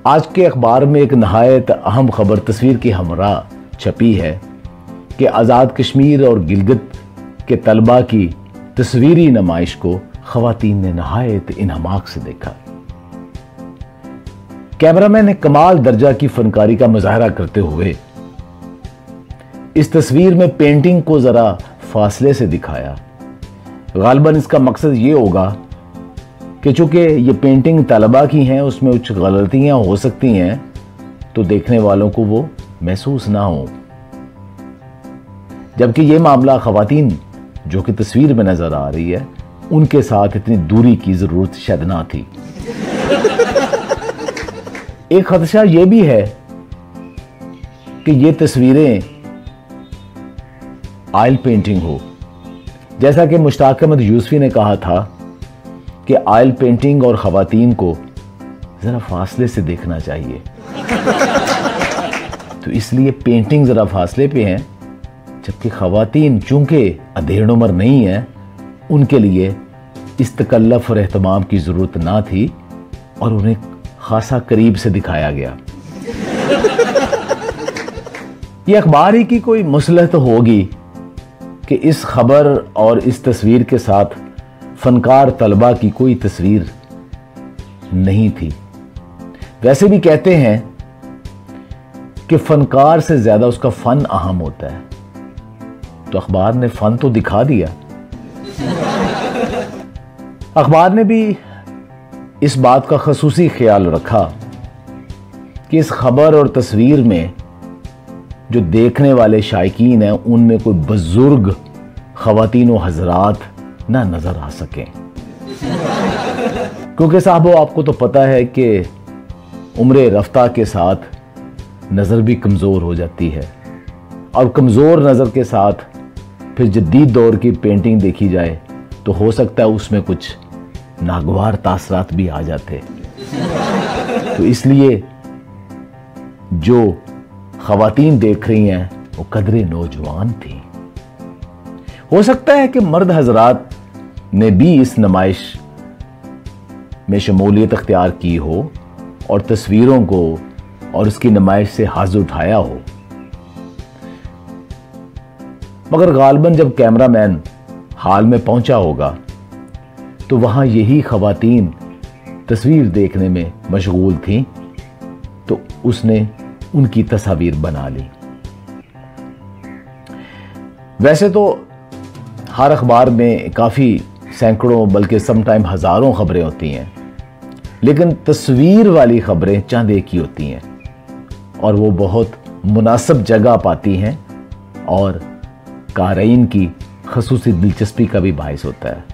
आज के अखबार में एक नहायत अहम खबर तस्वीर की हमरा छपी है कि आज़ाद कश्मीर और गिलगित के तलबा की तस्वीरी नुमाइश को ख़वातीन ने नहायत इन्हमाक से देखा। कैमरामैन ने कमाल दर्जा की फनकारी का मुजाहरा करते हुए इस तस्वीर में पेंटिंग को जरा फासले से दिखाया। गालिबन इसका मकसद ये होगा कि चूंकि ये पेंटिंग तलबा की हैं, उसमें कुछ गलतियां हो सकती हैं, तो देखने वालों को वो महसूस ना हो। जबकि ये मामला ख़वातीन जो कि तस्वीर में नजर आ रही है, उनके साथ इतनी दूरी की जरूरत शायद ना थी। एक खदशा ये भी है कि ये तस्वीरें ऑयल पेंटिंग हो, जैसा कि मुश्ताक अहमद यूसुफी ने कहा था कि ऑयल पेंटिंग और ख़वातीन को जरा फासले से देखना चाहिए। तो इसलिए पेंटिंग जरा फासले पे हैं, जबकि ख़वातीन चूंकि अधेड़ उम्र नहीं है, उनके लिए इस तकल्लुफ़ और एहतमाम की ज़रूरत ना थी और उन्हें खासा करीब से दिखाया गया। यह अखबार ही की कोई मसलहत होगी कि इस खबर और इस तस्वीर के साथ फनकार तलबा की कोई तस्वीर नहीं थी। वैसे भी कहते हैं कि फनकार से ज्यादा उसका फन अहम होता है, तो अखबार ने फन तो दिखा दिया। अखबार ने भी इस बात का खसूसी ख्याल रखा कि इस खबर और तस्वीर में जो देखने वाले शायकीन हैं, उनमें कोई बुजुर्ग ख़वातीन व हजरात ना नजर आ सकें। क्योंकि साहबो, आपको तो पता है कि उम्र रफ्ता के साथ नज़र भी कमज़ोर हो जाती है, और कमज़ोर नज़र के साथ फिर जदीद दौर की पेंटिंग देखी जाए तो हो सकता है उसमें कुछ नागवार तासरात भी आ जाते। तो इसलिए जो ख़वातीन देख रही हैं वो कदरे नौजवान थी। हो सकता है कि मर्द हजरात ने भी इस नुमाइश में शमूलियत अख्तियार की हो और तस्वीरों को और उसकी नुमाइश से हाथ उठाया हो, मगर गालिबन जब कैमरामैन हाल में पहुंचा होगा तो वहां यही ख़वातीन तस्वीर देखने में मशगूल थीं, तो उसने उनकी तस्वीर बना ली। वैसे तो हर अखबार में काफ़ी सैकड़ों बल्कि समटाइम हज़ारों खबरें होती हैं, लेकिन तस्वीर वाली खबरें चंद एक ही होती हैं और वो बहुत मुनासिब जगह पाती हैं और क़ारीन की ख़ुसूसी दिलचस्पी का भी बाइस होता है।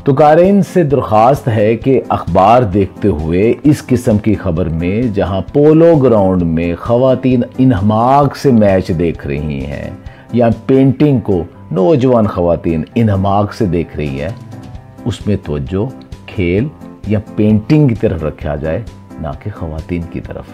तो क़ारीन से दरख्वास्त है कि अखबार देखते हुए इस किस्म की खबर में, जहां पोलो ग्राउंड में ख़वातीन इन्हमाक से मैच देख रही हैं या पेंटिंग को नौजवान ख़वातीन इन्हमाक से देख रही है, उसमें तवज्जो खेल या पेंटिंग की तरफ रखा जाए, ना कि ख़वातीन की तरफ।